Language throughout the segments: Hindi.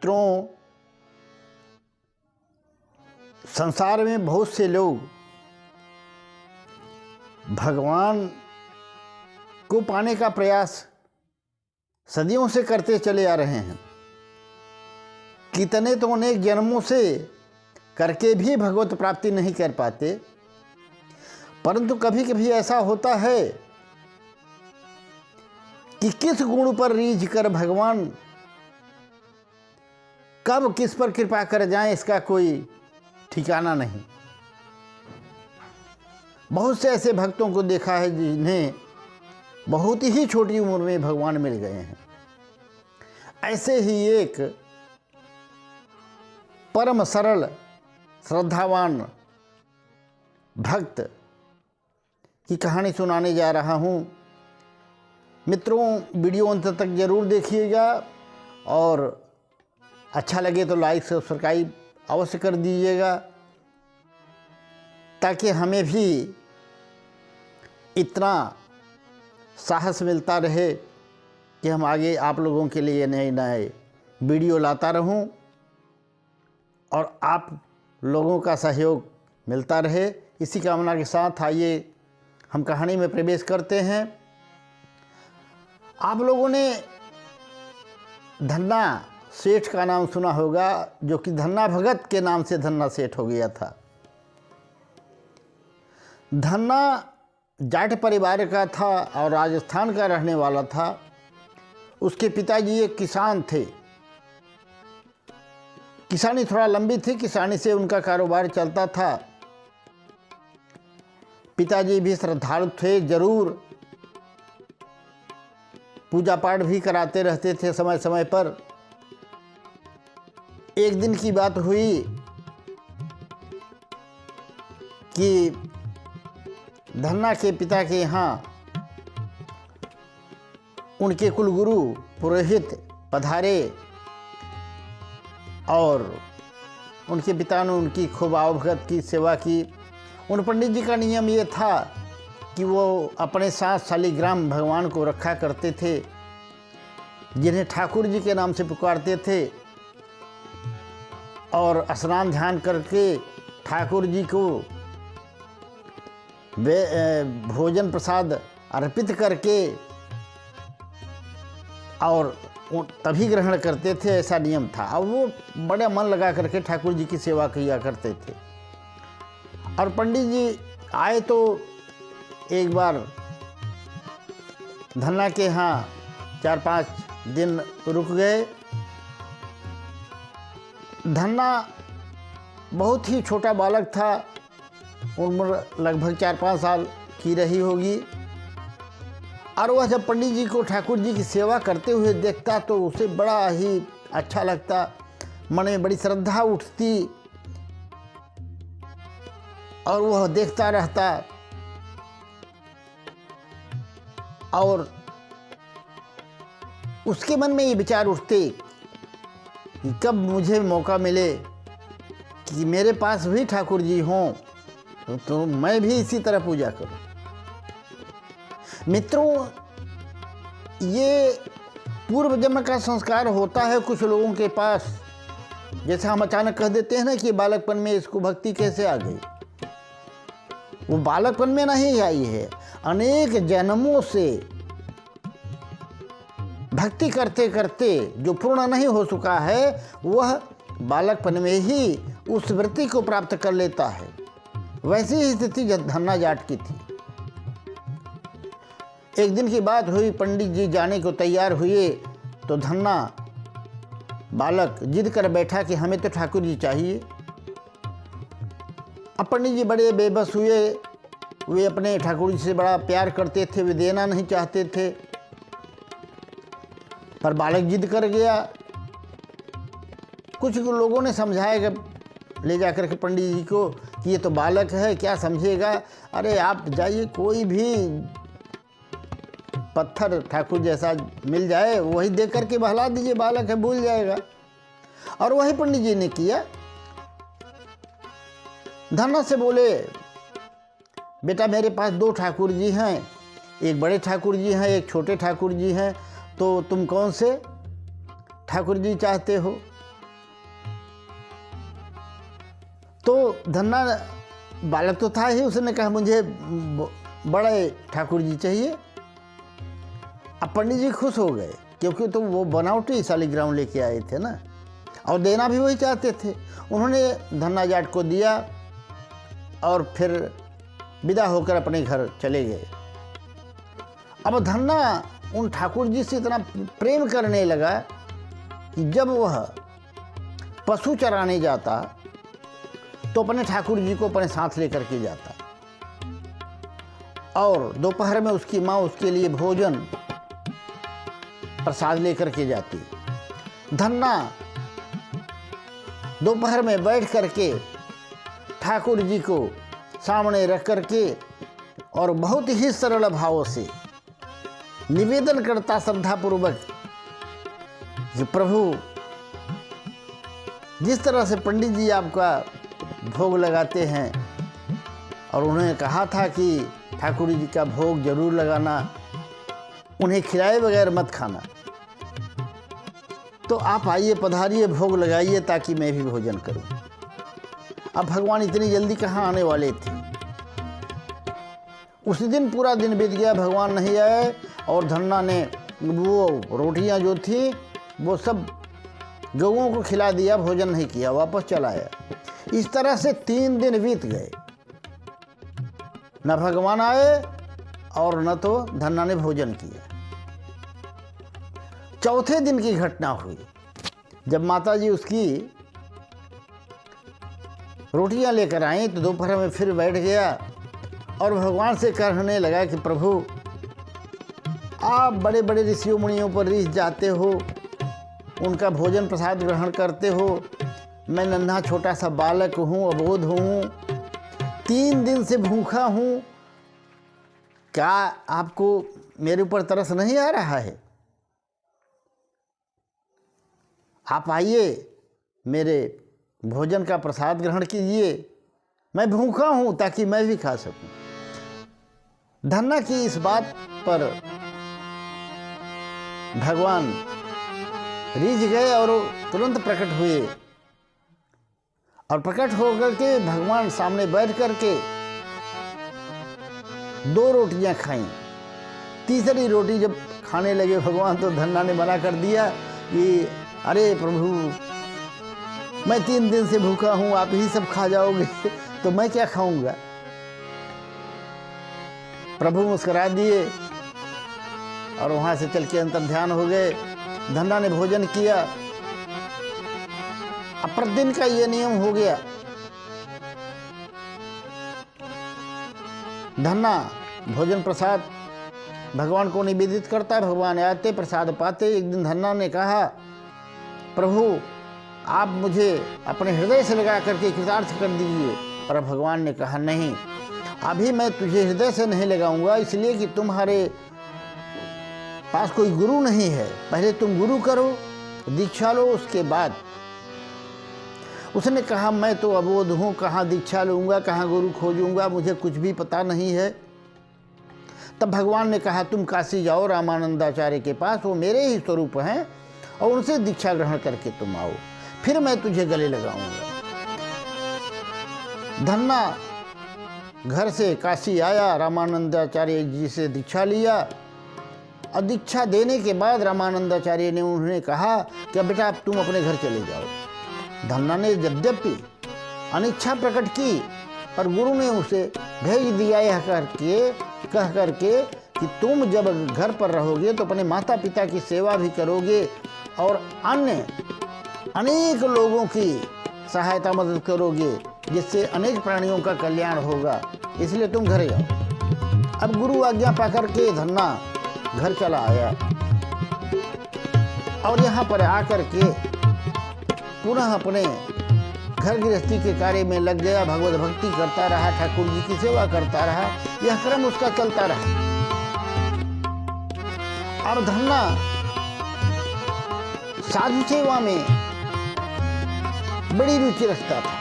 मित्रों, संसार में बहुत से लोग भगवान को पाने का प्रयास सदियों से करते चले आ रहे हैं। कितने तो अनेक जन्मों से करके भी भगवत प्राप्ति नहीं कर पाते। परंतु कभी कभी ऐसा होता है कि किस गुण पर रीझ कर भगवान कब किस पर कृपा कर जाएं, इसका कोई ठिकाना नहीं। बहुत से ऐसे भक्तों को देखा है जिन्हें बहुत ही छोटी उम्र में भगवान मिल गए हैं। ऐसे ही एक परम सरल श्रद्धावान भक्त की कहानी सुनाने जा रहा हूँ। मित्रों, वीडियो अंत तक जरूर देखिएगा और अच्छा लगे तो लाइक सब्सक्राइब अवश्य कर दीजिएगा, ताकि हमें भी इतना साहस मिलता रहे कि हम आगे आप लोगों के लिए नए नए वीडियो लाता रहूं और आप लोगों का सहयोग मिलता रहे। इसी कामना के साथ आइए हम कहानी में प्रवेश करते हैं। आप लोगों ने धन्ना सेठ का नाम सुना होगा, जो कि धन्ना भगत के नाम से धन्ना सेठ हो गया था। धन्ना जाट परिवार का था और राजस्थान का रहने वाला था। उसके पिताजी एक किसान थे। किसानी थोड़ा लंबी थी, किसानी से उनका कारोबार चलता था। पिताजी भी श्रद्धालु थे, जरूर पूजा पाठ भी कराते रहते थे समय समय पर। एक दिन की बात हुई कि धन्ना के पिता के यहाँ उनके कुलगुरु पुरोहित पधारे और उनके पिता ने उनकी खूब आवभगत की सेवा की। उन पंडित जी का नियम ये था कि वो अपने साथ शालिग्राम भगवान को रखा करते थे, जिन्हें ठाकुर जी के नाम से पुकारते थे, और स्नान ध्यान करके ठाकुर जी को वे भोजन प्रसाद अर्पित करके और तभी ग्रहण करते थे। ऐसा नियम था। अब वो बड़ा मन लगा करके ठाकुर जी की सेवा किया करते थे। और पंडित जी आए तो एक बार धन्ना के यहाँ 4-5 दिन रुक गए। धन्ना बहुत ही छोटा बालक था, उम्र लगभग 4-5 साल की रही होगी। और वह जब पंडित जी को ठाकुर जी की सेवा करते हुए देखता तो उसे बड़ा ही अच्छा लगता, मन में बड़ी श्रद्धा उठती और वह देखता रहता। और उसके मन में ये विचार उठते कि कब मुझे मौका मिले कि मेरे पास भी ठाकुर जी हों तो मैं भी इसी तरह पूजा करूं। मित्रों, ये पूर्व जन्म का संस्कार होता है कुछ लोगों के पास। जैसे हम अचानक कह देते हैं ना कि बालकपन में इसको भक्ति कैसे आ गई। वो बालकपन में नहीं आई है, अनेक जन्मों से भक्ति करते करते जो पूर्ण नहीं हो चुका है, वह बालकपन में ही उस वृत्ति को प्राप्त कर लेता है। वैसी ही स्थिति धन्ना जाट की थी। एक दिन की बात हुई, पंडित जी जाने को तैयार हुए तो धन्ना बालक जिद कर बैठा कि हमें तो ठाकुर जी चाहिए। अब पंडित जी बड़े बेबस हुए। वे अपने ठाकुर जी से बड़ा प्यार करते थे, वे देना नहीं चाहते थे, पर बालक जिद कर गया। कुछ लोगों ने समझाया ले जाकर के पंडित जी को कि ये तो बालक है, क्या समझेगा। अरे आप जाइए, कोई भी पत्थर ठाकुर जैसा मिल जाए वही दे करके बहला दीजिए, बालक है भूल जाएगा। और वही पंडित जी ने किया। धन्ना से बोले, बेटा मेरे पास 2 ठाकुर जी हैं, एक बड़े ठाकुर जी हैं, एक छोटे ठाकुर जी हैं, तो तुम कौन से ठाकुर जी चाहते हो? तो धन्ना बालक तो था ही, उसने कहा मुझे बड़े ठाकुर जी चाहिए। अब पंडित जी खुश हो गए, क्योंकि तो वो बनावटी शालिग्राम लेके आए थे ना, और देना भी वही चाहते थे। उन्होंने धन्ना जाट को दिया और फिर विदा होकर अपने घर चले गए। अब धन्ना उन ठाकुर जी से इतना प्रेम करने लगा कि जब वह पशु चराने जाता तो अपने ठाकुर जी को अपने साथ लेकर के जाता, और दोपहर में उसकी माँ उसके लिए भोजन प्रसाद लेकर के जाती। धन्ना दोपहर में बैठ करके ठाकुर जी को सामने रख करके और बहुत ही सरल भावों से निवेदन करता श्रद्धापूर्वक कि प्रभु, जिस तरह से पंडित जी आपका भोग लगाते हैं, और उन्होंने कहा था कि ठाकुर जी का भोग जरूर लगाना, उन्हें खिलाए बगैर मत खाना, तो आप आइए, पधारिए, भोग लगाइए ताकि मैं भी भोजन करूं। अब भगवान इतनी जल्दी कहाँ आने वाले थे। उसी दिन पूरा दिन बीत गया, भगवान नहीं आए, और धन्ना ने वो रोटियां जो थी वो सब गौओं को खिला दिया, भोजन नहीं किया, वापस चला आया। इस तरह से 3 दिन बीत गए, न भगवान आए और न तो धन्ना ने भोजन किया। चौथे दिन की घटना हुई, जब माता जी उसकी रोटियां लेकर आई तो दोपहर में फिर बैठ गया और भगवान से कहने लगा कि प्रभु, आप बड़े बड़े ऋषियों मुनियों पर रीझ जाते हो, उनका भोजन प्रसाद ग्रहण करते हो, मैं नन्हा छोटा सा बालक हूँ, अबोध हूँ, 3 दिन से भूखा हूँ, क्या आपको मेरे ऊपर तरस नहीं आ रहा है? आप आइए, मेरे भोजन का प्रसाद ग्रहण कीजिए, मैं भूखा हूँ ताकि मैं भी खा सकूं। धन्ना की इस बात पर भगवान रीझ गए और तुरंत प्रकट हुए, और प्रकट होकर के भगवान सामने बैठ करके 2 रोटियां खाईं। तीसरी रोटी जब खाने लगे भगवान, तो धन्ना ने मना कर दिया कि अरे प्रभु, मैं 3 दिन से भूखा हूं, आप ही सब खा जाओगे तो मैं क्या खाऊंगा। प्रभु मुस्कुरा दिए और वहां से चल के अंतर ध्यान हो गए। धन्ना ने भोजन किया। अब प्रतिदिन का ये नियम हो गया, धन्ना भोजन प्रसाद भगवान को निवेदित करता, भगवान आते, प्रसाद पाते। एक दिन धन्ना ने कहा, प्रभु, आप मुझे अपने हृदय से लगा करके कृतार्थ कर दीजिए। पर भगवान ने कहा, नहीं, अभी मैं तुझे हृदय से नहीं लगाऊंगा, इसलिए कि तुम्हारे पास कोई गुरु नहीं है। पहले तुम गुरु करो, दीक्षा लो, उसके बाद। उसने कहा, मैं तो अबोध हूँ, कहाँ दीक्षा लूँगा, कहाँ गुरु खोजूंगा, मुझे कुछ भी पता नहीं है। तब भगवान ने कहा, तुम काशी जाओ रामानंदाचार्य के पास, वो मेरे ही स्वरूप हैं, और उनसे दीक्षा ग्रहण करके तुम आओ, फिर मैं तुझे गले लगाऊंगा। धन्ना घर से काशी आया, रामानंदाचार्य जी से दीक्षा लिया, और दीक्षा देने के बाद रामानंदाचार्य ने उन्हें कहा कि बेटा अब तुम अपने घर चले जाओ। धन्ना ने यद्यपि अनिच्छा प्रकट की, पर गुरु ने उसे भेज दिया यह कह करके कि तुम जब घर पर रहोगे तो अपने माता पिता की सेवा भी करोगे और अन्य अनेक लोगों की सहायता मदद करोगे, जिससे अनेक प्राणियों का कल्याण होगा, इसलिए तुम घर जाओ। अब गुरु आज्ञा पाकर के धन्ना घर चला आया, और यहाँ पर आकर के पुनः अपने घर गृहस्थी के कार्य में लग गया, भगवत भक्ति करता रहा, ठाकुर जी की सेवा करता रहा। यह क्रम उसका चलता रहा। और धन्ना साधु सेवा में बड़ी रुचि रखता था।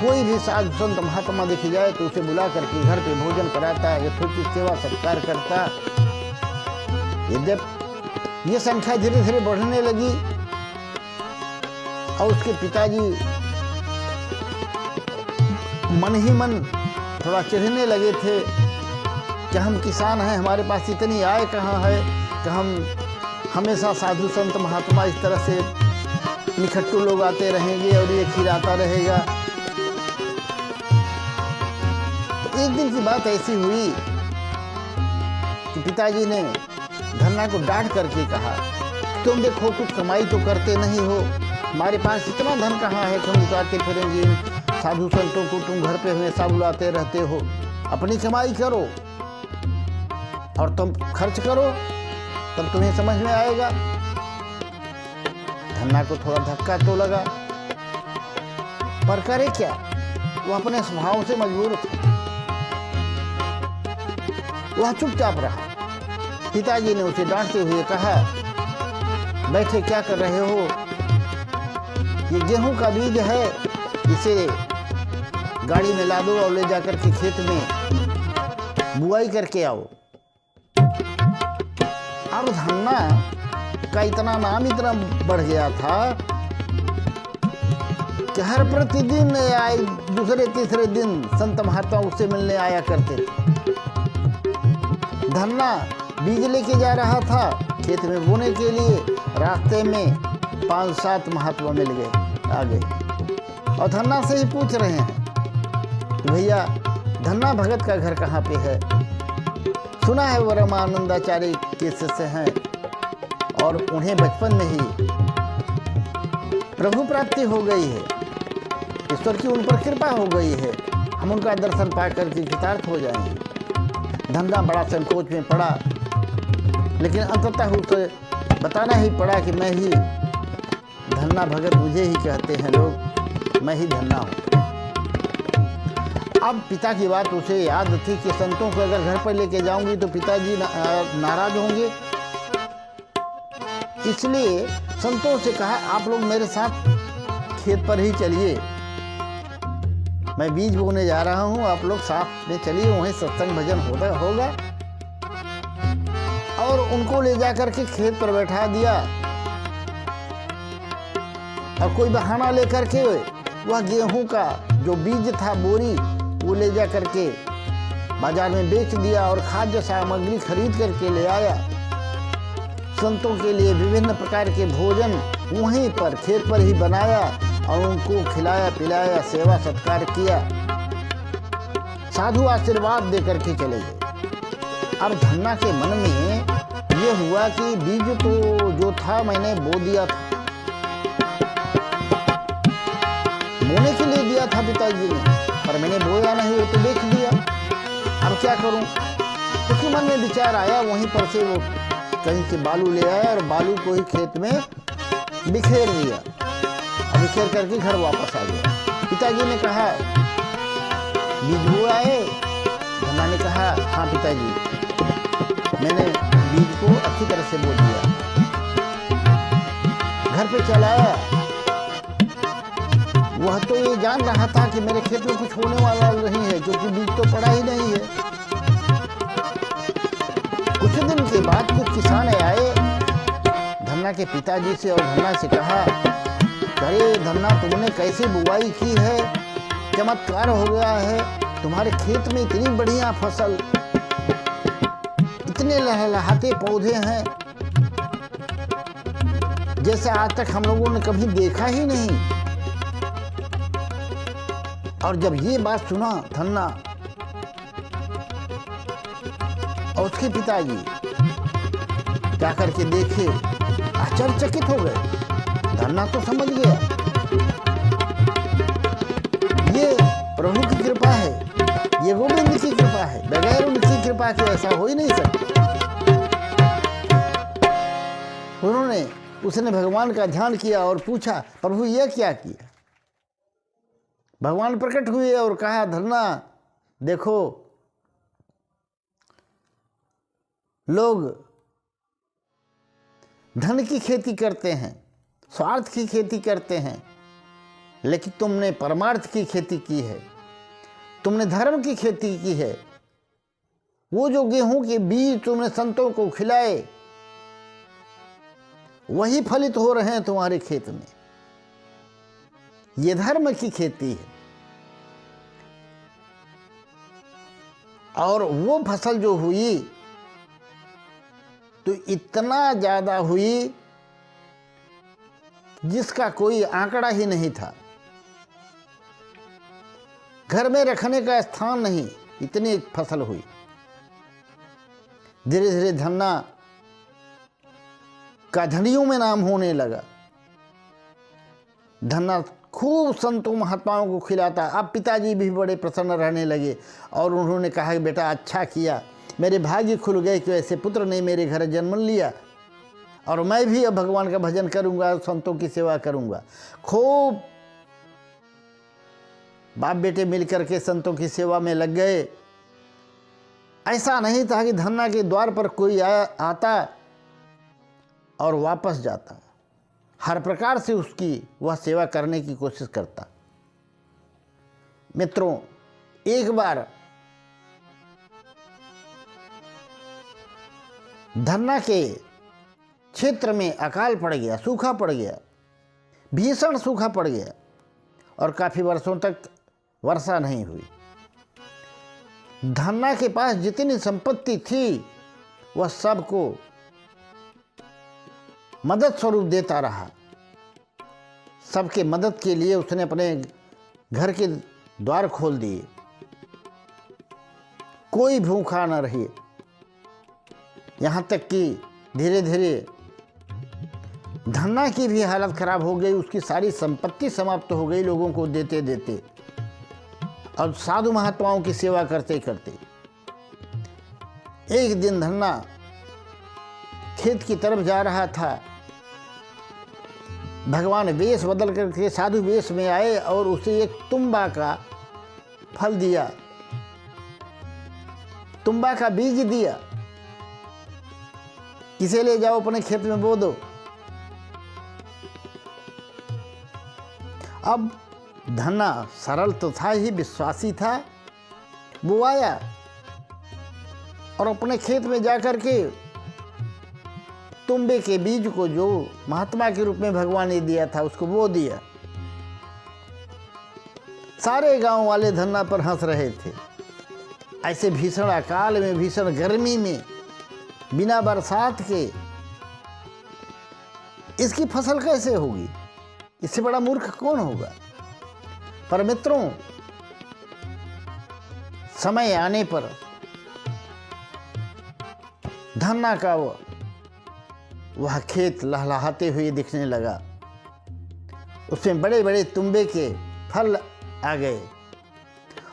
कोई भी साधु संत महात्मा दिख जाए तो उसे बुला करके घर पे भोजन कराता, यथोचित सेवा सत्कार करता। यद्यप ये संख्या धीरे धीरे बढ़ने लगी और उसके पिताजी मन ही मन थोड़ा चिढ़ने लगे थे कि हम किसान हैं, हमारे पास इतनी आय कहाँ है कि हम हमेशा साधु संत महात्मा इस तरह से निखट्टू लोग आते रहेंगे और ये खिलाता रहेगा। तो एक दिन की बात ऐसी हुई कि पिताजी ने धन्ना को डांट करके कहा, तुम देखो कुछ कमाई तो करते नहीं हो, हमारे पास इतना धन कहाँ है कि हम उतारते फिरेंगे, साधु संतों को तुम घर पे हमेशा बुलाते रहते हो, अपनी कमाई करो और तुम खर्च करो, तब तुम्हें समझ में आएगा। धन्ना को थोड़ा धक्का तो लगा, पर करे क्या, वो अपने स्वभाव से मजबूर था। वह चुपचाप रहा। पिताजी ने उसे डांटते हुए कहा, बैठे क्या कर रहे हो, ये गेहूं का बीज है, इसे गाड़ी में ला दो और ले जाकर के खेत में बुआई करके आओ। अब धन्ना का इतना नाम इतना बढ़ गया था कि हर प्रतिदिन आए दूसरे तीसरे दिन संत महात्मा उससे मिलने आया करते थे। धन्ना बीज लेके जा रहा था खेत में बोने के लिए, रास्ते में 5-7 महात्मा मिल गए, आ गए और धन्ना से ही पूछ रहे हैं, भैया धन्ना भगत का घर कहाँ पे है, सुना है वो रामानंदाचार्य के शिष्य हैं और उन्हें बचपन में ही प्रभु प्राप्ति हो गई है, ईश्वर की उन पर कृपा हो गई है, हम उनका दर्शन पा करके कृतार्थ हो जाएंगे। धन्ना बड़ा संकोच में पड़ा, लेकिन अंततः उसे बताना ही पड़ा कि मैं ही धन्ना भगत, मुझे ही कहते हैं लोग, मैं ही धन्ना हूँ। अब पिता की बात उसे याद थी कि संतों को अगर घर पर लेके जाऊंगी तो पिताजी नाराज होंगे, इसलिए संतों से कहा आप लोग मेरे साथ खेत पर ही चलिए, मैं बीज बोने जा रहा हूँ, आप लोग साथ में चलिए, वहीं सत्संग भजन होगा। और उनको ले जाकर के खेत पर बैठा दिया और कोई बहाना लेकर के वह गेहूं का जो बीज था बोरी वो ले जा करके बाजार में बेच दिया और खाद्य सामग्री खरीद करके ले आया। संतों के लिए विभिन्न प्रकार के भोजन वहीं पर खेत पर ही बनाया और उनको खिलाया पिलाया, सेवा सत्कार किया। साधु आशीर्वाद दे करके चले गए। अब धन्ना के मन में ये हुआ कि बीज तो जो था मैंने बो दिया था, बोने के लिए दिया था पिताजी ने, पर मैंने बोया नहीं, वो तो बेच दिया, अब क्या करूं। उसके मन में विचार आया, वहीं पर से वो कहीं से बालू ले आया और बालू को ही खेत में बिखेर दिया और बिखेर करके घर वापस आ गया। पिताजी ने कहा बीज बो आए, धन्ना ने कहा हाँ पिताजी मैंने बीज को अच्छी तरह से बो दिया। घर पे चलाया, वह तो ये जान रहा था कि मेरे खेत में कुछ होने वाला नहीं है, क्योंकि बीज तो पड़ा ही नहीं है। कुछ दिन के बाद कुछ किसान आए धन्ना के पिताजी से और धन्ना से कहा, अरे धन्ना तुमने कैसे बुआई की है, चमत्कार हो गया है, तुम्हारे खेत में इतनी बढ़िया फसल, इतने लहलहाते पौधे हैं जैसे आज तक हम लोगों ने कभी देखा ही नहीं। और जब ये बात सुना धन्ना और उसके पिताजी क्या करके देखे, आश्चर्यचकित हो गए। धन्ना तो समझ गया ये प्रभु की कृपा है, ये गोविंद की कृपा है, बगैर उनकी कृपा के ऐसा हो ही नहीं सकता। उसने भगवान का ध्यान किया और पूछा, प्रभु यह क्या किया। भगवान प्रकट हुए और कहा, धन्ना देखो, लोग धन की खेती करते हैं, स्वार्थ की खेती करते हैं, लेकिन तुमने परमार्थ की खेती की है, तुमने धर्म की खेती की है। वो जो गेहूं के बीज तुमने संतों को खिलाए, वही फलित हो रहे हैं तुम्हारे खेत में। ये धर्म की खेती है। और वो फसल जो हुई तो इतना ज़्यादा हुई जिसका कोई आंकड़ा ही नहीं था, घर में रखने का स्थान नहीं, इतनी फसल हुई। धीरे धीरे धन्ना का धनियों में नाम होने लगा। धन्ना खूब संतों महात्माओं को खिलाता। अब पिताजी भी बड़े प्रसन्न रहने लगे और उन्होंने कहा कि बेटा अच्छा किया, मेरे भाग्य खुल गए कि ऐसे पुत्र ने मेरे घर जन्म लिया और मैं भी अब भगवान का भजन करूंगा, संतों की सेवा करूंगा। खूब बाप बेटे मिलकर के संतों की सेवा में लग गए। ऐसा नहीं था कि धन्ना के द्वार पर कोई आता और वापस जाता, हर प्रकार से उसकी वह सेवा करने की कोशिश करता। मित्रों, एक बार धन्ना के क्षेत्र में अकाल पड़ गया, सूखा पड़ गया, भीषण सूखा पड़ गया और काफ़ी वर्षों तक वर्षा नहीं हुई। धन्ना के पास जितनी संपत्ति थी वह सबको मदद स्वरूप देता रहा। सबके मदद के लिए उसने अपने घर के द्वार खोल दिए, कोई भूखा न रहे। यहाँ तक कि धीरे धीरे धन्ना की भी हालत खराब हो गई, उसकी सारी संपत्ति समाप्त हो गई लोगों को देते देते और साधु महात्माओं की सेवा करते करते। एक दिन धन्ना खेत की तरफ जा रहा था, भगवान वेश बदल करके साधु वेश में आए और उसे एक तुम्बा का फल दिया, तुम्बा का बीज दिया, इसे ले जाओ अपने खेत में बो दो। अब धन्ना सरल तो था ही, विश्वासी था, वो आया और अपने खेत में जाकर के तुम्बे के बीज को जो महात्मा के रूप में भगवान ने दिया था उसको बो दिया। सारे गांव वाले धन्ना पर हंस रहे थे। ऐसे भीषण अकाल में, भीषण गर्मी में, बिना बरसात के इसकी फसल कैसे होगी? इससे बड़ा मूर्ख कौन होगा? पर मित्रों, समय आने पर धन्ना का वह खेत लहलहाते हुए दिखने लगा। उसमें बड़े बड़े तुम्बे के फल आ गए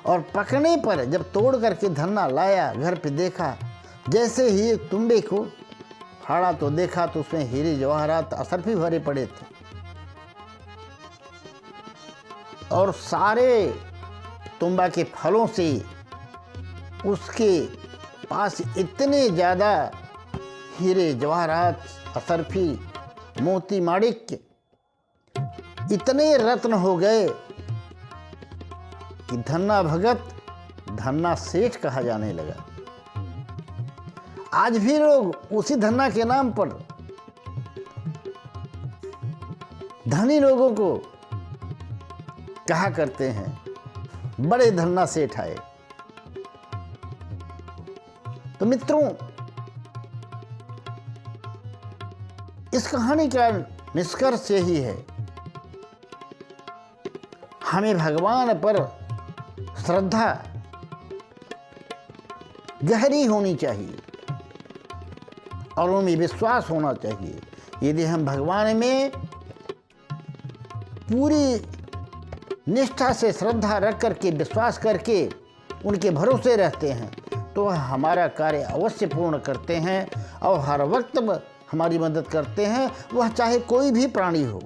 और पकने पर जब तोड़ करके धन्ना लाया, घर पे देखा, जैसे ही तुम्बे को फाड़ा तो देखा तो उसमें हीरे जवाहरात असरफी भरे पड़े थे और सारे तुम्बा के फलों से उसके पास इतने ज़्यादा हीरे जवाहरात, असरफी, मोती, माणिक्य, इतने रत्न हो गए कि धन्ना भगत धन्ना सेठ कहा जाने लगा। आज भी लोग उसी धन्ना के नाम पर धनी लोगों को कहा करते हैं, बड़े धन्ना सेठ आए। तो मित्रों, इस कहानी का निष्कर्ष यही है, हमें भगवान पर श्रद्धा गहरी होनी चाहिए और उनमें विश्वास होना चाहिए। यदि हम भगवान में पूरी निष्ठा से श्रद्धा रख करके, विश्वास करके उनके भरोसे रहते हैं तो हमारा कार्य अवश्य पूर्ण करते हैं और हर वक्त हमारी मदद करते हैं, वह चाहे कोई भी प्राणी हो।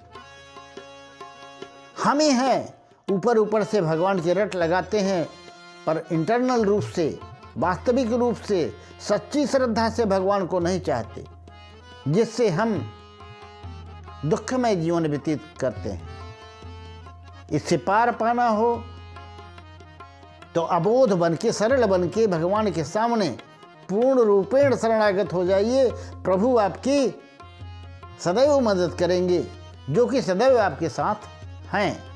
हम ही हैं ऊपर ऊपर से भगवान की रट लगाते हैं, पर इंटरनल रूप से, वास्तविक रूप से, सच्ची श्रद्धा से भगवान को नहीं चाहते, जिससे हम दुखमय जीवन व्यतीत करते हैं। इससे पार पाना हो तो अबोध बन के, सरल बन के भगवान के सामने पूर्ण रूपेण शरणागत हो जाइए। प्रभु आपकी सदैव मदद करेंगे, जो कि सदैव आपके साथ हैं।